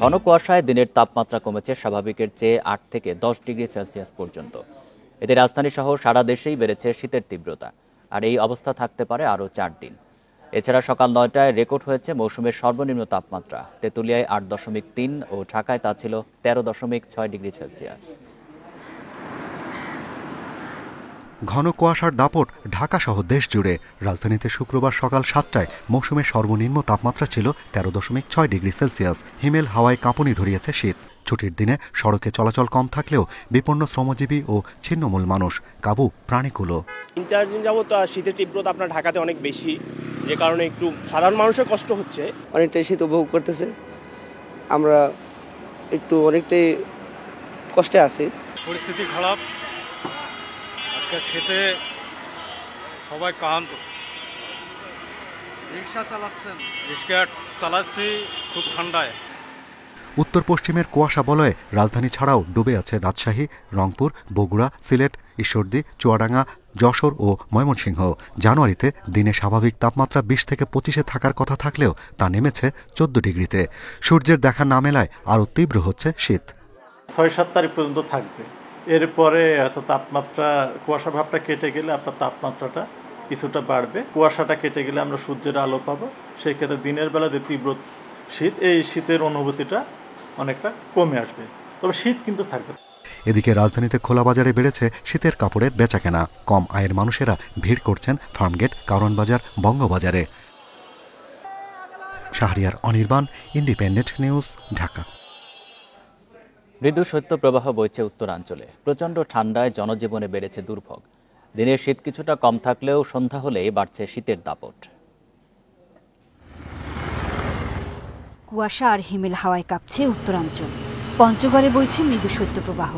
ঘন কুয়াশায় দিনের তাপমাত্রা কমেছে স্বাভাবিকের চেয়ে ৮ থেকে ১০ ডিগ্রি সেলসিয়াস পর্যন্ত। এতে রাজধানী সহ সারা দেশেই বেড়েছে শীতের তীব্রতা, আর এই অবস্থা থাকতে পারে আরও ৪ দিন। এছাড়া সকাল ৯টায় রেকর্ড হয়েছে মৌসুমের সর্বনিম্ন তাপমাত্রা। তেঁতুলিয়ায় ৮.৩ ও ঢাকায় তা ছিল ১৩.৬ ডিগ্রি সেলসিয়াস। ঘন কুয়াশার দাপট ঢাকা সহ দেশ জুড়ে। রাজধানীতে শুক্রবার সকাল ৭টায় মৌসুমের সর্বনিম্ন তাপমাত্রা ছিল ১৩.৬ ডিগ্রি সেলসিয়াস। হিমেল হাওয়ায় কাঁপুনি ধরিয়েছে শীত। ছুটির দিনে সড়কে চলাচল কম থাকলেও বিপন্ন শ্রমজীবী ও ছিন্নমূল মানুষ, কাবু প্রাণীকুলো। ৩-৪ দিন যাবত শীতের তীব্রতা আপনার ঢাকাতে অনেক বেশি, যে কারণে একটু সাধারণ মানুষের কষ্ট হচ্ছে। অনেকটাই শীত উপভোগ করতেছে, আমরা অনেকটাই কষ্টে আছি। পরিস্থিতি খারাপ, আজকে শীতে সবাই ক্লান্ত। রিক্সা চালাচ্ছি খুব ঠান্ডায়। উত্তর পশ্চিমের কুয়াশা বলয়ে রাজধানী ছাড়াও ডুবে আছে রাজশাহী, রংপুর, বগুড়া, সিলেট, ঈশ্বরদী, চুয়াডাঙ্গা, যশোর ও ময়মনসিংহ। জানুয়ারিতে দিনে স্বাভাবিক তাপমাত্রা ২০ থেকে ২৫-এ থাকার কথা থাকলেও তা নেমেছে ১৪ ডিগ্রিতে। সূর্যের দেখা না মেলায় আরও তীব্র হচ্ছে শীত। ৬-৭ তারিখ পর্যন্ত থাকবে। এরপরে হয়তো তাপমাত্রা, কুয়াশা ভাবটা কেটে গেলে আপনার তাপমাত্রাটা কিছুটা বাড়বে। কুয়াশাটা কেটে গেলে আমরা সূর্যের আলো পাবো। সেই ক্ষেত্রে দিনের বেলা যে তীব্র শীত, এই শীতের অনুভূতিটা অনেকটা কমে আসবে, তবে শীত কিন্তু থাকবে। এদিকে রাজধানীতে খোলা বাজারে বেড়েছে শীতের কাপড়ের বেচাকেনা। কম আয়ের মানুষেরা ভিড় করছেন ফার্মগেট, কারওয়ান বাজার, বঙ্গবাজারে। Shahriar Anirban, Independent News, Dhaka. মৃদু শৈত্যপ্রবাহ বইছে উত্তরাঞ্চলে। প্রচণ্ড ঠান্ডায় জনজীবনে বেড়েছে দুর্ভোগ। দিনের শীত কিছুটা কম থাকলেও সন্ধ্যা হলেই বাড়ছে শীতের দাপট। কুয়াশা আর হিমেল হাওয়ায় কাঁপছে উত্তরাঞ্চল। পঞ্চগড়ে বইছে মৃদু শৈত্যপ্রবাহ।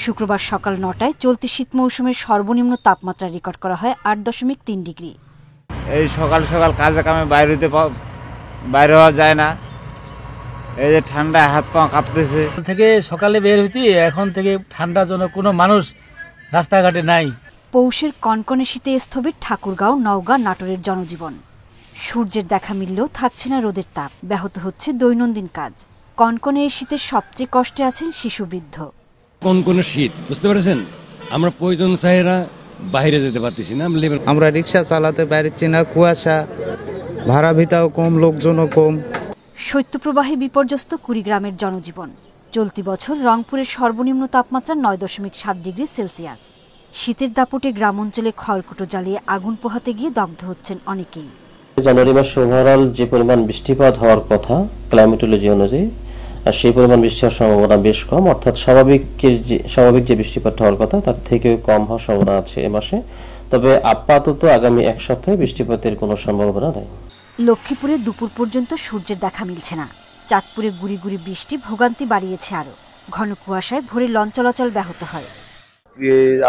শুক্রবার সকাল ৯টায় চলতি শীত মৌসুমের সর্বনিম্ন তাপমাত্রা রেকর্ড করা হয় ৮.৩ ডিগ্রি। এই সকাল সকাল কাজে কামে বাইরে হওয়া যায় না, এই যে ঠান্ডায় হাত পা কাঁপতেছে। থেকে সকালে বের হয়েছি, এখন থেকে ঠান্ডার জন্য কোনো মানুষ রাস্তাঘাটে নাই। পৌষের কনকনে শীতে স্থবির ঠাকুরগাঁও, নওগাঁ, নাটোরের জনজীবন। সূর্যের দেখা মিললেও থাকছে না রোদের তাপ, ব্যাহত হচ্ছে দৈনন্দিন কাজ। কনকনে এই শীতের সবচেয়ে কষ্টে আছেন শিশু, বৃদ্ধ। কনকনে শীত, বুঝতে পারছেন, আমরা প্রয়োজন চাহিদা বাইরে যেতে পারতেছি না। আমরা রিক্সা চালাতে পারছি না, কুয়াশা, ভাড়া ভিতাও কম, লোকজনও কম। শৈত্যপ্রবাহে বিপর্যস্ত কুড়িগ্রামের জনজীবন। চলতি বছর রংপুরের সর্বনিম্ন তাপমাত্রা ৯.৭ ডিগ্রি সেলসিয়াস। শীতের দাপটে গ্রাম অঞ্চলে খড়কুটো জ্বালিয়ে আগুন পোহাতে গিয়ে দগ্ধ হচ্ছেন অনেকেই। জানুয়ারি মাসে ওভারঅল যে পরিমাণ বৃষ্টিপাত হওয়ার কথা ক্লাইমেটোলজি অনুযায়ী, আর সেই পরিমাণ বৃষ্টি হওয়ার সম্ভাবনা বেশ কম, অর্থাৎ স্বাভাবিক যে বৃষ্টিপাত হওয়ার কথা তার থেকেও কম হওয়ার সম্ভাবনা আছে এ মাসে। তবে আপাতত আগামী এক সপ্তাহে বৃষ্টিপাতের কোনো সম্ভাবনা নেই। লক্ষ্মীপুরে দুপুর পর্যন্ত সূর্যের দেখা মিলছে না। চাঁদপুরে গুড়ি গুড়ি বৃষ্টি ভোগান্তি বাড়িয়েছে আরো। ঘন কুয়াশায় ভোরে লঞ্চ চলাচল ব্যাহত হয়।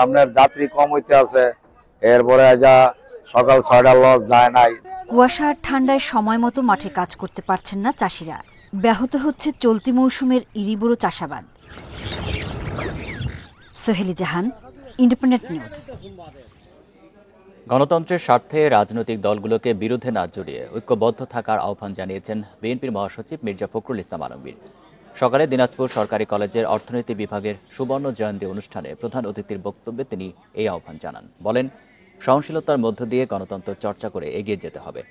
আপনার যাত্রী কম হইতে আছে, এরপরে যা সকাল ৬টার লঞ্চ যায় নাই। কুয়াশা আর ঠান্ডায় সময় মতো মাঠে কাজ করতে পারছেন না চাষিরা। ব্যাহত হচ্ছে চলতি মৌসুমের ইরিবোরো চাষাবাদ। সোহেলি জাহান, ইন্ডিপেন্ডেন্ট নিউজ। গণতন্ত্রের স্বার্থে রাজনৈতিক দলগুলোকে বিরোধে না জড়িয়ে ঐক্যবদ্ধ থাকার আহ্বান জানিয়েছেন বিএনপির মহাসচিব মির্জা ফখরুল ইসলাম আলমগীর। সকালে দিনাজপুর সরকারি কলেজের অর্থনীতি বিভাগের সুবর্ণ জয়ন্তী অনুষ্ঠানে প্রধান অতিথির বক্তব্যে তিনি এই আহ্বান জানান। বলেন, সহনশীলতার মধ্য দিয়ে গণতন্ত্র চর্চা করে এগিয়ে যেতে হবে।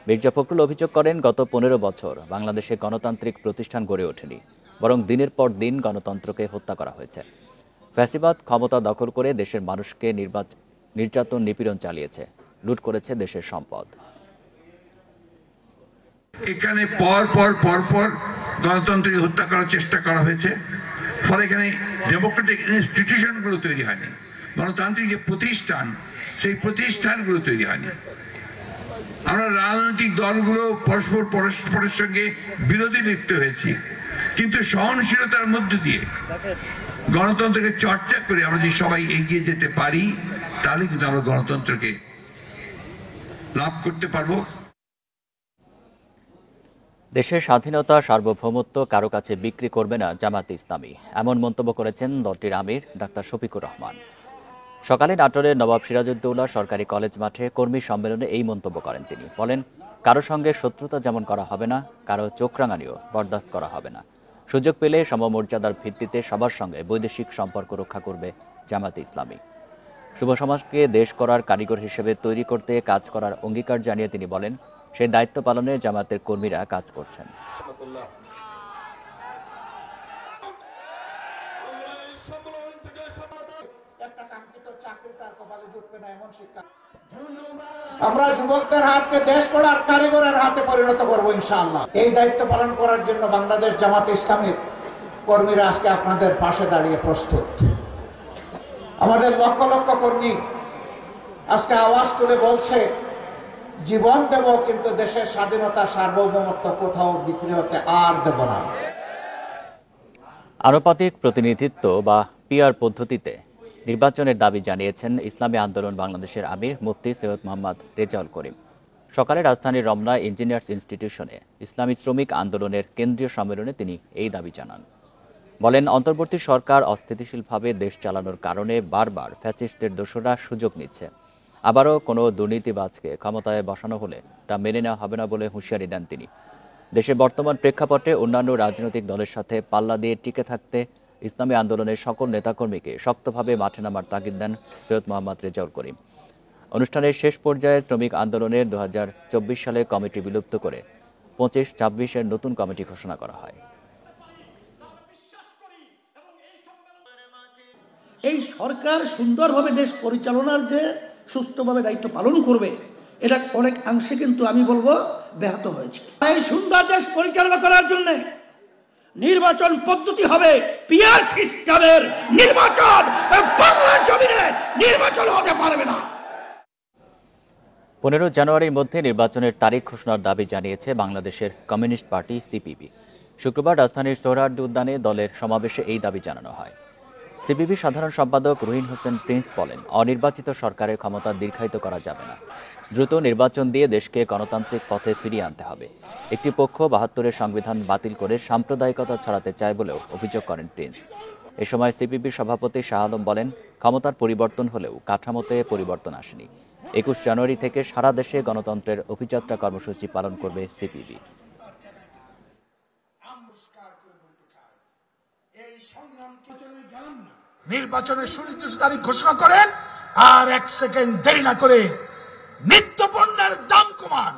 মির্জা ফখরুল অভিযোগ করেন, গত ১৫ বছর বাংলাদেশে গণতান্ত্রিক প্রতিষ্ঠান গড়ে ওঠেনি, বরং দিনের পর দিন গণতন্ত্রকে হত্যা করা হয়েছে। ফ্যাসিবাদ ক্ষমতা দখল করে দেশের মানুষকে নির্যাতন, নিপীড়ন চালিয়েছে, লুট করেছে দেশের সম্পদ। এখানে পর গণতন্ত্রকে হত্যা করার চেষ্টা করা হয়েছে, ফলে এখানে ডেমোক্রেটিক ইনস্টিটিউশনগুলো তৈরি হয়নি। গণতান্ত্রিক যে প্রতিষ্ঠান, সেই প্রতিষ্ঠানগুলো তৈরি হয়নি। আমরা রাজনৈতিক দলগুলো পরস্পরের সঙ্গে বিরোধী লিপ্ত হয়েছি, কিন্তু সহনশীলতার মধ্য দিয়ে গণতন্ত্রকে চর্চা করে আমরা যদি সবাই এগিয়ে যেতে পারি, তাহলে কিন্তু আমরা গণতন্ত্রকে লাভ করতে পারবো। দেশের স্বাধীনতা, সার্বভৌমত্ব কারো কাছে বিক্রি করবে না জামায়াতে ইসলামী, এমন মন্তব্য করেছেন দলটির আমির ডাক্তার শফিকুর রহমান। সকালে নাটোরের নবাব সিরাজউদ্দৌলা সরকারি কলেজ মাঠে কর্মী সম্মেলনে এই মন্তব্য করেন তিনি। বলেন, কারো সঙ্গে শত্রুতা যেমন করা হবে না, কারো চোখ রাঙানিও বরদাস্ত করা হবে না। সুযোগ পেলে সমমর্যাদার ভিত্তিতে সবার সঙ্গে বৈদেশিক সম্পর্ক রক্ষা করবে জামায়াতে ইসলামী। শুভ সমাজকে দেশ করার কারিগর হিসেবে তৈরি করতে কাজ করার অঙ্গীকার জানিয়ে তিনি বলেন, সেই দায়িত্ব পালনে জামায়াতের কর্মীরা কাজ করছেন। আমরা যুবকদের হাতকে দেশ গড়ার কারিগরের হাতে পরিণত করব ইনশাআল্লাহ। এই দায়িত্ব পালন করার জন্য বাংলাদেশ জামায়াতে ইসলামীর কর্মীরা আজকে আপনাদের পাশে দাঁড়িয়ে প্রস্তুত। আমাদের লক্ষ লক্ষ কর্মী আজকে আওয়াজ তুলে বলছে, জীবন দেব কিন্তু দেশের স্বাধীনতা সার্বভৌমত্ব কোথাও বিক্রি হতে আর দেব না। আনুপাতিক প্রতিনিধিত্ব বা পিআর পদ্ধতিতে নির্বাচনের দাবি জানিয়েছেন ইসলামী আন্দোলন বাংলাদেশের আমির মুফতি সৈয়দ মোহাম্মদ রেজাউল করিম। সকালে রাজধানীর রমনা ইঞ্জিনিয়ার্স ইনস্টিটিউশনে ইসলামী শ্রমিক আন্দোলনের কেন্দ্রীয় সম্মেলনে তিনি এই দাবি জানান। বলেন, অন্তর্বর্তী সরকার অস্থিতিশীলভাবে দেশ চালানোর কারণে বারবার ফ্যাসিস্টদের দোসররা সুযোগ নিচ্ছে। আবারও কোনো দুর্নীতিবাজকে ক্ষমতায় বসানো হলে তা মেনে নেওয়া হবে না বলে হুঁশিয়ারি দেন তিনি। দেশের বর্তমান প্রেক্ষাপটে অন্যান্য রাজনৈতিক দলের সাথে পাল্লা দিয়ে টিকে থাকতে ইসলামী আন্দোলনের সকল নেতাকর্মীকে শক্তভাবে মাঠে নামার তাগিদ দেন সৈয়দ মোহাম্মদ রেজাউল করিম। অনুষ্ঠানের শেষ পর্যায়ে শ্রমিক আন্দোলনের 2024 সালের কমিটি বিলুপ্ত করে 25-26-এর নতুন কমিটি ঘোষণা করা হয়। এই সরকার সুন্দরভাবে দেশ পরিচালনার যে সুস্থভাবে দায়িত্ব পালন করবে, এটা অনেক অংশে কিন্তু আমি বলবো ব্যাহত হয়েছে। এই সুন্দর দেশ পরিচালনা করার জন্য নির্বাচন পদ্ধতি হবে পিআর সিস্টেমের নির্বাচন। বাংলার জমিনে নির্বাচন হতে পারবে না। 15 জানুয়ারির মধ্যে নির্বাচনের তারিখ ঘোষণার দাবি জানিয়েছে বাংলাদেশের কমিউনিস্ট পার্টি সিপিবি। শুক্রবার রাজধানীর সোহরাওয়ার্দী উদ্যানে দলের সমাবেশে এই দাবি জানানো হয়। সিপিবি সাধারণ সম্পাদক রুহিন হোসেন প্রিন্স বলেন, অনির্বাচিত সরকারের ক্ষমতা দীর্ঘায়িত করা যাবে না। দ্রুত নির্বাচন দিয়ে দেশকে গণতান্ত্রিক পথে ফিরিয়ে আনতে হবে। একটি পক্ষ 72-এর সংবিধান বাতিল করে সাম্প্রদায়িকতা ছড়াতে চায় বলেও অভিযোগ করেন প্রিন্স। এ সময় সিপিবির সভাপতি শাহ আলম বলেন, ক্ষমতার পরিবর্তন হলেও কাঠামোতে পরিবর্তন আসেনি। 21 জানুয়ারি থেকে সারা দেশে গণতন্ত্রের অভিযাত্রা কর্মসূচি পালন করবে সিপিবি। নির্বাচনের সুনির্দিষ্ট তারিখ ঘোষণা করেন আর 1 সেকেন্ড দেরি না করে নিত্য পণ্যের দাম কমান,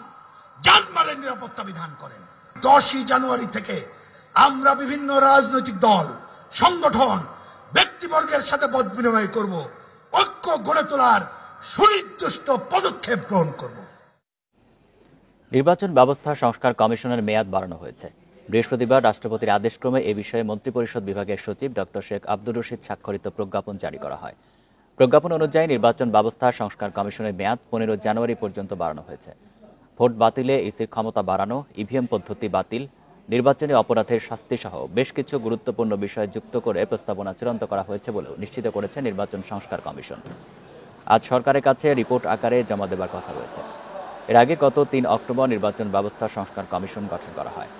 জানমালের নিরাপত্তা বিধান করেন। 10 জানুয়ারি থেকে আমরা বিভিন্ন রাজনৈতিক দল, সংগঠন, ব্যক্তিবর্গের সাথে মত বিনিময় করব, ঐক্য গড়ে তোলার সুনির্দিষ্ট পদক্ষেপ গ্রহণ করব। নির্বাচন ব্যবস্থা সংস্কার কমিশনের মেয়াদ বাড়ানো হয়েছে। বৃহস্পতিবার রাষ্ট্রপতির আদেশক্রমে এ বিষয়ে মন্ত্রিপরিষদ বিভাগের সচিব ডক্টর শেখ আব্দুর রশিদ স্বাক্ষরিত প্রজ্ঞাপন জারি করা হয়। প্রজ্ঞাপন অনুযায়ী নির্বাচন ব্যবস্থা সংস্কার কমিশনের মেয়াদ 15 জানুয়ারি পর্যন্ত বাড়ানো হয়েছে। ভোট বাতিলে ইসির ক্ষমতা বাড়ানো, ইভিএম পদ্ধতি বাতিল, নির্বাচনী অপরাধের শাস্তি সহ বেশ কিছু গুরুত্বপূর্ণ বিষয় যুক্ত করে প্রস্তাবনা চূড়ান্ত করা হয়েছে বলেও নিশ্চিত করেছে নির্বাচন সংস্কার কমিশন। আজ সরকারের কাছে রিপোর্ট আকারে জমা দেবার কথা রয়েছে। এর আগে গত 3 অক্টোবর নির্বাচন ব্যবস্থা সংস্কার কমিশন গঠন করা হয়।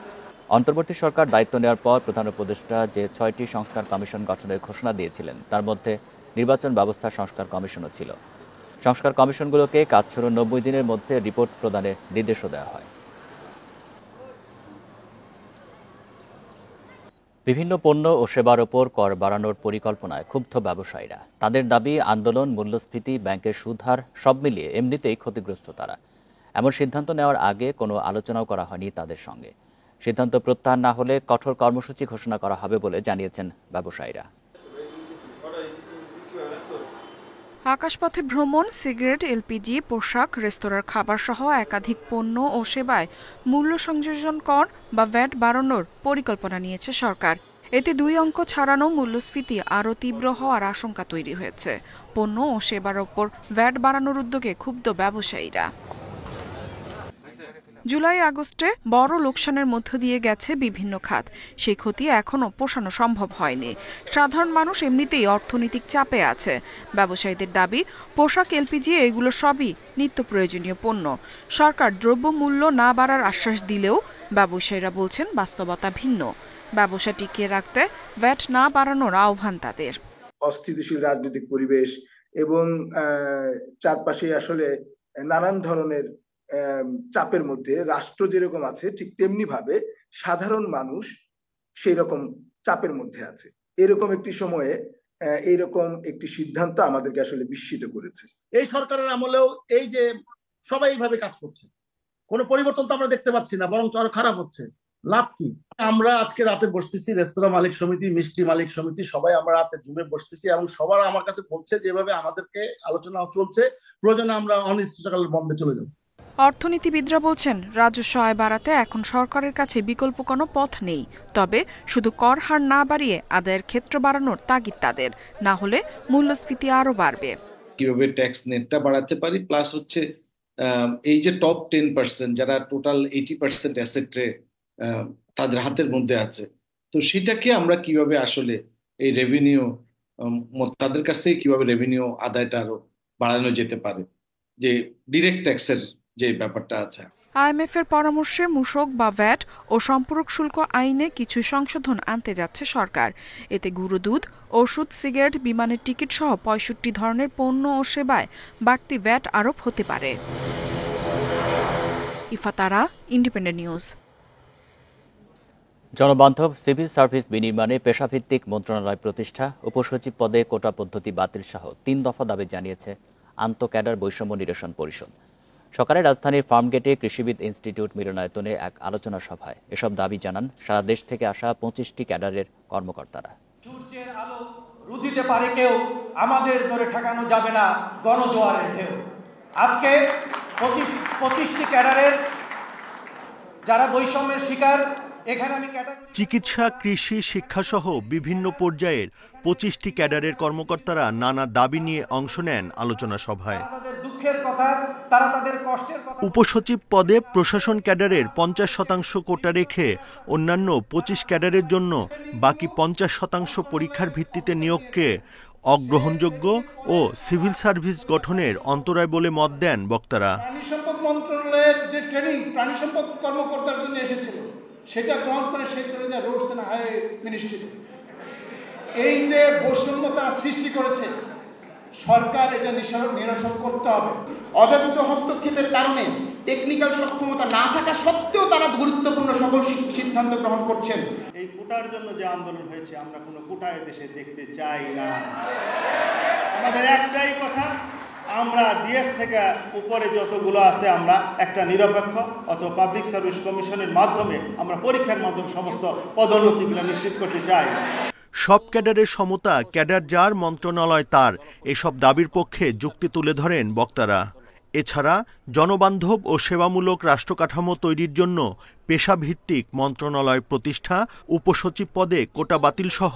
অন্তর্বর্তী সরকার দায়িত্ব নেওয়ার পর প্রধান উপদেষ্টা যে 6টি সংস্কার কমিশন গঠনের ঘোষণা দিয়েছিলেন, তার মধ্যে নির্বাচন ব্যবস্থা সংস্কার কমিশনও ছিল। সংস্কার কমিশনগুলোকে কাজ শুরুর 90 দিনের মধ্যে রিপোর্ট প্রদানের নির্দেশও দেওয়া হয়। বিভিন্ন পণ্য ও সেবার ওপর কর বাড়ানোর পরিকল্পনায় ক্ষুব্ধ ব্যবসায়ীরা। তাদের দাবি, আন্দোলন, মূল্যস্ফীতি, ব্যাংকের সুদহার সব মিলিয়ে এমনিতেই ক্ষতিগ্রস্ত তারা। এমন সিদ্ধান্ত নেওয়ার আগে কোনো আলোচনাও করা হয়নি তাদের সঙ্গে। সিদ্ধান্ত প্রত্যাহার না হলে কঠোর কর্মসূচি ঘোষণা করা হবে বলে জানিয়েছেন ব্যবসায়ীরা। আকাশপথে ভ্রমণ, সিগারেট, এলপিজি, পোশাক, রেস্তোরাঁর খাবার সহ একাধিক পণ্য ও সেবায় মূল্য সংযোজন কর বা ভ্যাট বাড়ানোর পরিকল্পনা নিয়েছে সরকার। এতে 2 অঙ্ক ছাড়ানো মূল্যস্ফীতি আরও তীব্র হওয়ার আশঙ্কা তৈরি হয়েছে। পণ্য ও সেবার ওপর ভ্যাট বাড়ানোর উদ্যোগে ক্ষুব্ধ ব্যবসায়ীরা। জুলাই আগস্টে বড় লোকসানের মধ্য দিয়ে গেছে বিভিন্ন খাত। সেই ক্ষতি এখনও পোষানো সম্ভব হয়নি। সাধারণ মানুষ এমনিতেই অর্থনৈতিক চাপে আছে। ব্যবসায়ীদের দাবি, পোশাক, এলপিজি এগুলো সবই নিত্য প্রয়োজনীয় পণ্য। সরকার দ্রব্যমূল্য না বাড়ার আশ্বাস দিলেও ব্যবসায়ীরা বলছেন বাস্তবতা ভিন্ন। ব্যবসা টিকিয়ে রাখতে ভ্যাট না বাড়ানোর আহ্বান তাদের। অস্থিতিশীল রাজনৈতিক পরিবেশ এবং চারপাশে আসলে নানান ধরনের চাপের মধ্যে রাষ্ট্র যেরকম আছে, ঠিক তেমনি ভাবে সাধারণ মানুষ সেই রকম চাপের মধ্যে আছে। এরকম একটি সময়ে এইরকম একটি সিদ্ধান্ত আমাদেরকে আসলে বিস্মিত করেছে। এই সরকারের আমলেও এই যে সবাই এইভাবে কাজ করছে, কোনো পরিবর্তন তো আমরা দেখতে পাচ্ছি না, বরং আরো খারাপ হচ্ছে। লাভ কি? আমরা আজকে রাতে বসতেছি, রেস্তোরাঁ মালিক সমিতি, মিষ্টি মালিক সমিতি, সবাই আমরা রাতে জুমে বসতেছি এবং সবার আমার কাছে বলছে যেভাবে আমাদেরকে আলোচনা চলছে, প্রয়োজনে আমরা অনির্দিষ্টকাল বন্ধে চলে যাব। অর্থনীতিবিদরা বলছেন, রাজস্ব আয় বাড়াতে এখন সরকারের কাছে বিকল্প কোনো পথ নেই। তবে শুধু কর হার না বাড়িয়ে আদায়ের ক্ষেত্র বাড়ানোর তাগিদ তাদের, না হলে মূল্যস্ফীতি আরো বাড়বে। কিভাবে ট্যাক্স নেটটা বাড়াতে পারি, প্লাস হচ্ছে এই যে টপ 10% যারা টোটাল 80% অ্যাসেটে তাদের হাতের মধ্যে আছে, তো সেটাকে আমরা কিভাবে আসলে এই রেভিনিউ তাদের কাছ থেকে কিভাবে রেভিনিউ আদায়টা আরো বাড়ানো যেতে পারে, যে ডিরেক্ট ট্যাক্সের যে ব্যাপারটা আছে। আইএমএফ এর পরামর্শে মূসক বা ভ্যাট ও সম্পূরক শুল্ক আইনে কিছু সংশোধন আনতে যাচ্ছে সরকার। এতে গুঁড়ো দুধ, ওষুধ, সিগারেট, বিমানের টিকিট সহ 65 ধরনের পণ্য ও সেবায় বাড়তি ভ্যাট আরোপ হতে পারে। ইফাতারা, ইন্ডিপেন্ডেন্ট নিউজ। জনবান্ধব সিভিল সার্ভিস বিনির্মাণে পেশাভিত্তিক মন্ত্রণালয় প্রতিষ্ঠা, উপসচিব পদে কোটা পদ্ধতি বাতিল সহ 3 দফা দাবি জানিয়েছে আন্তঃক্যাডার বৈষম্য নিরসন পরিষদ। সকালে রাজধানীর ফার্মগেটে কৃষিবিদ ইনস্টিটিউট মিলনায়তনে এক আলোচনা সভায় এসব দাবি জানান সারা দেশ থেকে আসা 25টি ক্যাডারের কর্মকর্তারা। সূর্যের আলো রুধিতে পারে কেউ, আমাদের ধরে ঠেকানো যাবে না গণজোয়ারের ঢেউ। আজকে 25টি ক্যাডারের যারা বৈষম্যের শিকার, এখানে আমি চিকিৎসা, কৃষি, শিক্ষাসহ বিভিন্ন পর্যায়ের 25টি ক্যাডারের কর্মকর্তারা নানা দাবি নিয়ে অংশ নেন আলোচনা সভায়। দুঃখের কথা, তারা তাদের কষ্টের কথা। উপসচিব পদে প্রশাসন ক্যাডারের 50% কোটা রেখে অন্যান্য 25 ক্যাডারের জন্য বাকি 50% পরীক্ষার ভিত্তিতে নিয়োগকে অগ্রহণযোগ্য ও সিভিল সার্ভিস গঠনের অন্তরায় বলে মত দেন বক্তারা। প্রাণী সম্পদ মন্ত্রণালয়ের যে ট্রেনিং প্রাণী সম্পদ কর্মকর্তার জন্য এসেছিল, সেটা গ্রহণ করে সে চলে যায় রোডস এন্ড হাইওয়ে মিনিস্ট্রিতে। এই যে বৈষম্য তারা সৃষ্টি করেছে, সরকার এটা নিরসন করতে হবে। অযাচিত হস্তক্ষেপের কারণে টেকনিক্যাল সক্ষমতা না থাকা সত্ত্বেও তারা গুরুত্বপূর্ণ সকল সিদ্ধান্ত গ্রহণ করছেন। এই কোটার জন্য যে আন্দোলন হয়েছে, আমরা কোনো কোটা দেশে দেখতে চাই না। আমাদের একটাই কথা, আমরা ডিএস থেকে উপরে যতগুলো আছে আমরা একটা নিরপেক্ষ অথবা পাবলিক সার্ভিস কমিশনের মাধ্যমে আমরা পরীক্ষার মাধ্যমে সমস্ত পদোন্নতিগুলো নিশ্চিত করতে চাই। সব ক্যাডারের সমতা, ক্যাডার যার মন্ত্রণালয় তার, এসব দাবির পক্ষে যুক্তি তুলে ধরেন বক্তারা। এছাড়া জনবান্ধব ও সেবামূলক রাষ্ট্রকাঠামো তৈরির জন্য পেশাভিত্তিক মন্ত্রণালয় প্রতিষ্ঠা, উপসচিব পদে কোটা বাতিল সহ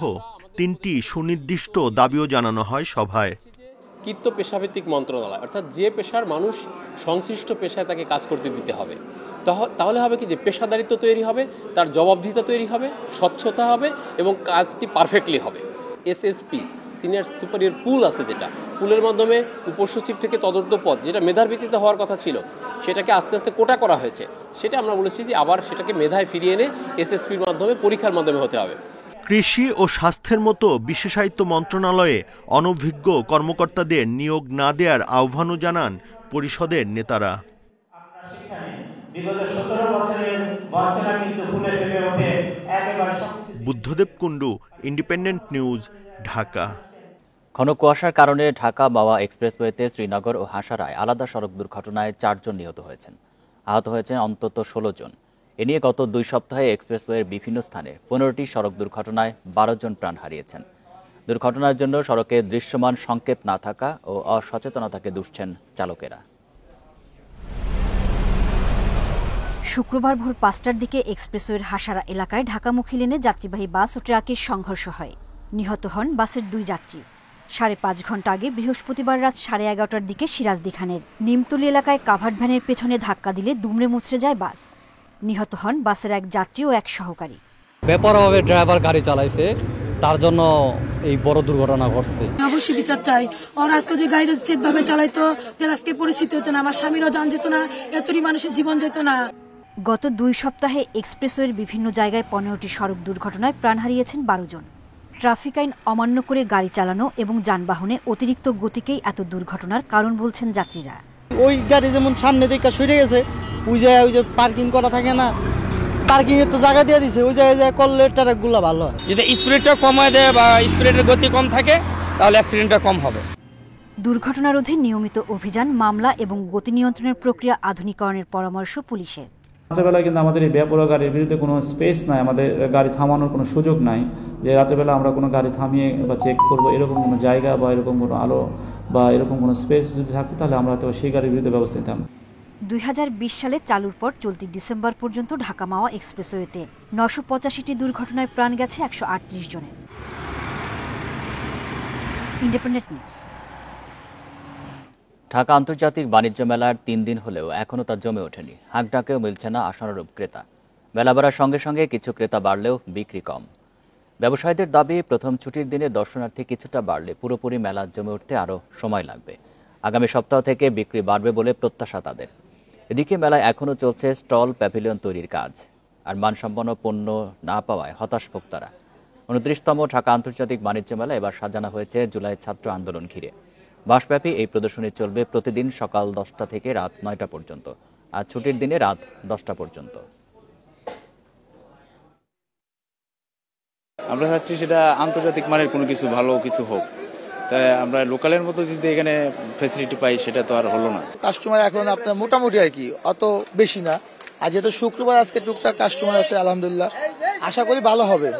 3টি সুনির্দিষ্ট দাবিও জানানো হয় সভায়। কৃত্য পেশাভিত্তিক মন্ত্রণালয়, অর্থাৎ যে পেশার মানুষ সংশ্লিষ্ট পেশায় তাকে কাজ করতে দিতে হবে। তাহলে হবে কি, যে পেশাদারিত্ব তৈরি হবে, তার জবাবদিহিতা তৈরি হবে, স্বচ্ছতা হবে এবং কাজটি পারফেক্টলি হবে। এসএসপি, সিনিয়র সুপারিয়র পুল আছে, যেটা পুলের মাধ্যমে উপসচিব থেকে তদন্ত পদ, যেটা মেধার ভিত্তিতে হওয়ার কথা ছিল, সেটাকে আস্তে আস্তে কোটা করা হয়েছে। সেটা আমরা বলেছি যে আবার সেটাকে মেধায় ফিরিয়ে এনে এসএসপির মাধ্যমে, পরীক্ষার মাধ্যমে হতে হবে। কৃষি ও স্বাস্থ্যের মতো বিশেষায়িত মন্ত্রণালয়ে অনভিজ্ঞ কর্মকর্তাদের নিয়োগ না দেওয়ার আহ্বানও জানান পরিষদের নেতারা। Buddhadeb Kundu, independent News, Dhaka. ঘন কুয়াশার কারণে ঢাকা মাওয়া এক্সপ্রেসওয়েতে শ্রীনগর ও হাসারায় আলাদা সড়ক দুর্ঘটনায় 4 জন নিহত হয়েছেন। আহত হয়েছেন অন্তত 16 জন। এ নিয়ে গত 2 সপ্তাহে এক্সপ্রেসওয়ের বিভিন্ন স্থানে 15টি সড়ক দুর্ঘটনায় 12 জন প্রাণ হারিয়েছেন। দুর্ঘটনার জন্য সড়কে দৃশ্যমান সংকেত না থাকা ও অসচেতনতাকে দুষছেন চালকেরা। শুক্রবার ভোর 5টার দিকে এক্সপ্রেসওয়ের হাসারা এলাকায় ঢাকামুখী লেনে যাত্রীবাহী বাস ও ট্রাকের সংঘর্ষ হয়। নিহত হন বাসের 2 যাত্রী। 5.5 ঘন্টা আগে বৃহস্পতিবার রাত 11:30টার দিকে সিরাজদি খানের নিমতলী এলাকায় কাভার্ড ভ্যানের পেছনে ধাক্কা দিলে দুমড়ে মুচড়ে যায় বাস। নিহত হন বাসের 1 যাত্রী ও 1 সহকারী। বেপরোয়াভাবে ড্রাইভার গাড়ি চালাইছে, তার জন্য এই বড় দুর্ঘটনা ঘটছে। অবশ্যই বিচার চাই। আর আজকে যে গাড়িটা ঠিকভাবে চালাইতো, তাহলে আজকে পরিস্থিতি হতো না, আমার স্বামীরও জান যেত না, এতটি মানুষের জীবন যেত না। গত 2 সপ্তাহে এক্সপ্রেসওয়ের বিভিন্ন জায়গায় 15টি সড়ক দুর্ঘটনায় প্রাণ হারিয়েছেন 12 জন। ট্রাফিক আইন অমান্য করে গাড়ি চালানো এবং যানবাহনে অতিরিক্ত গতিকেই এত দুর্ঘটনার কারণ বলছেন যাত্রীরা। ওই গাড়ি যেমন সামনে দিকে সরে গেছে, ওই যে পার্কিং করা থাকে না, পার্কিং এর তো জায়গা দিয়ে দিছে, ওই জায়গায় করলে ট্রাকগুলো ভালো হয়। যদি স্পিডটা কমায় দেয় বা স্পিডের গতি কম থাকে তাহলে অ্যাক্সিডেন্টটা কম হবে। দুর্ঘটনা রোধে নিয়মিত অভিযান, মামলা এবং গতি নিয়ন্ত্রণের প্রক্রিয়া আধুনিকরণের পরামর্শ পুলিশের। রাত্রেবেলায় কিন্তু আমাদের এই বেপরোয়া গাড়ির বিরুদ্ধে কোনো স্পেস নাই, আমাদের গাড়ি থামানোর কোনো সুযোগ নাই যে রাত্রেবেলা আমরা কোনো গাড়ি থামিয়ে বা চেক করব, এরকম কোনো জায়গা বা এরকম কোনো আলো বা এরকম কোনো স্পেস যদি থাকতো তাহলে আমরা হয়তো সেই গাড়ির বিরুদ্ধে ব্যবস্থা নিতাম। 2020 সালে চালুর পর চলতি ডিসেম্বর পর্যন্ত ঢাকা মাওয়া এক্সপ্রেসওয়েতে 985টি দুর্ঘটনায় প্রাণ গেছে 138 জনের। Independent News. ঢাকা আন্তর্জাতিক বাণিজ্য মেলার 3 দিন হলেও এখনও তা জমে ওঠেনি। হাঁকডাকেও মিলছে না আশানুরূপ ক্রেতা। মেলা বাড়ার সঙ্গে সঙ্গে কিছু ক্রেতা বাড়লেও বিক্রি কম। ব্যবসায়ীদের দাবি, প্রথম ছুটির দিনে দর্শনার্থী কিছুটা বাড়লে পুরোপুরি মেলা জমে উঠতে আরও সময় লাগবে। আগামী সপ্তাহ থেকে বিক্রি বাড়বে বলে প্রত্যাশা তাদের। এদিকে মেলায় এখনও চলছে স্টল, প্যাভিলিয়ন তৈরির কাজ। আর মানসম্পন্ন পণ্য না পাওয়ায় হতাশ ভোক্তারা। 29তম ঢাকা আন্তর্জাতিক বাণিজ্য মেলা এবার সাজানো হয়েছে জুলাই ছাত্র আন্দোলন ঘিরে। মাসব্যাপী এই প্রদর্শনী চলবে প্রতিদিন সকাল 10টা থেকে রাত 9টা পর্যন্ত, আর ছুটির দিনে রাত 10টা পর্যন্ত। আমরা চাচ্ছি সেটা আন্তর্জাতিক মানের কোনো কিছু ভালো কিছু হোক, তাই আমরা লোকালের মতো যদি এখানে ফ্যাসিলিটি পাই সেটা তো আর হলো না। কাস্টমার এখন আপনার মোটামুটি আর কি, অত বেশি না। আজ যেহেতু শুক্রবার, আজকে টুকটাক কাস্টমার আছে, আলহামদুলিল্লাহ, আশা করি ভালো হবে।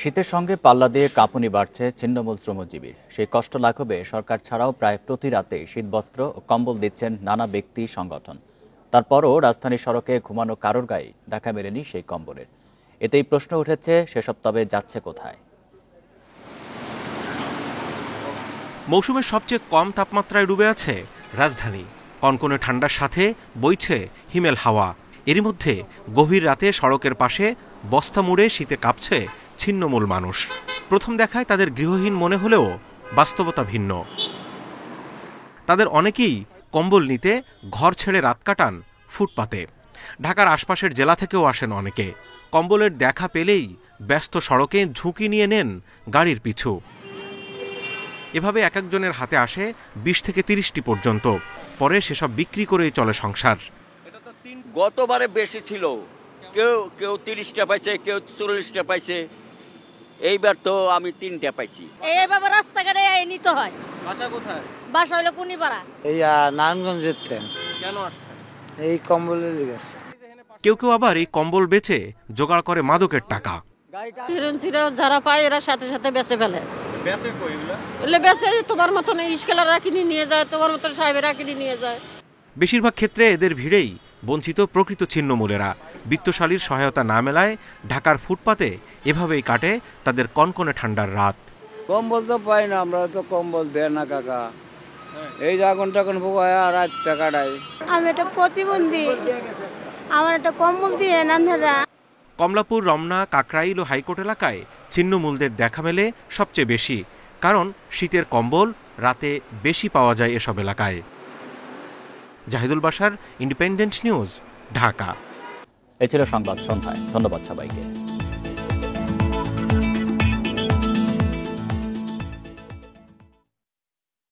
শীতের সঙ্গে পাল্লা দিয়ে কাঁপুনি বাড়ছে ছিন্নমূল শ্রমজীবীর। সেই কষ্ট লাঘবে সরকার ছাড়াও প্রায় প্রতি রাতে শীতবস্ত্র ও কম্বল দিচ্ছেন নানা ব্যক্তি, সংগঠন। তারপরও রাজধানীর সড়কে ঘুমানো কারোর গায়ে দেখা মেলেনি সেই কম্বলের। এতেই প্রশ্ন উঠেছে, সেসব তবে যাচ্ছে কোথায়? মৌসুমের সবচেয়ে কম তাপমাত্রায় ডুবে আছে রাজধানী। কনকনে ঠান্ডার সাথে বইছে হিমেল হাওয়া। এরই মধ্যে গভীর রাতে সড়কের পাশে বস্তা মুড়ে শীতে কাঁপছে ছিন্নমূল মানুষ। প্রথম দেখায় তাদের গৃহহীন মনে হলেও বাস্তবতা ভিন্ন। তাদের অনেকেই কম্বল নিতে ঘর ছেড়ে রাত কাটান ফুটপাতে। ঢাকার আশপাশের জেলা থেকেও আসেন অনেকে। কম্বলের দেখা পেলেই ব্যস্ত সড়কে ঝুঁকি নিয়ে নেন গাড়ির পিছু। এভাবে এক একজনের হাতে আসে 20 থেকে 30টি পর্যন্ত। পরে সেসব বিক্রি করেই চলে সংসার। গতবারে বেশি ছিল, কেউ 30টা পাইছে, কেউ 40টা পাইছে। এইবার তো আমি 3টা পাইছি। এইভাবে রাস্তাঘাটে নিতে হয়। বাসা কোথায়? বাসা হলো কুনিপাড়া। এই নারায়ণগঞ্জের। কেন আসছেন? এই কম্বলের লেগেছে। কেউ কেউ আবার এই কম্বল বেচে জোগাড় করে মাদকের টাকা। যারা পায় এরা সাথে সাথে বেচে ফেলে। বেচে তোমার মতন ইস্কেলাররা কিনে নিয়ে যায়, তোমার মতন সাহেবেরা কিনে নিয়ে যায়। বেশিরভাগ ক্ষেত্রে এদের ভিড়েই বঞ্চিত প্রকৃত ছিন্নমূলেরা। বিত্তশালীর সহায়তা না মেলায় ঢাকার ফুটপাতে এভাবেই কাটে তাদের কনকনে ঠান্ডার রাত। কম্বল তো পাই না, আমরা তো কম্বল দেয় না কাকা। এই আগুন টাগুন পোকায় রাতটা কাটাই। আমি একটা প্রতিবন্ধী, আমার একটা কম্বল দিয়ে নান্ধারা। কমলাপুর, রমনা, কাকরাইল ও হাইকোর্ট এলাকায় ছিন্নমূলদের দেখা মেলে সবচেয়ে বেশি, কারণ শীতের কম্বল রাতে বেশি পাওয়া যায় এসব এলাকায়। Zahidul Bashar, Independent News, Dhaka. এ ছিল সংবাদ সন্ধ্যায়। ধন্যবাদ সবাইকে।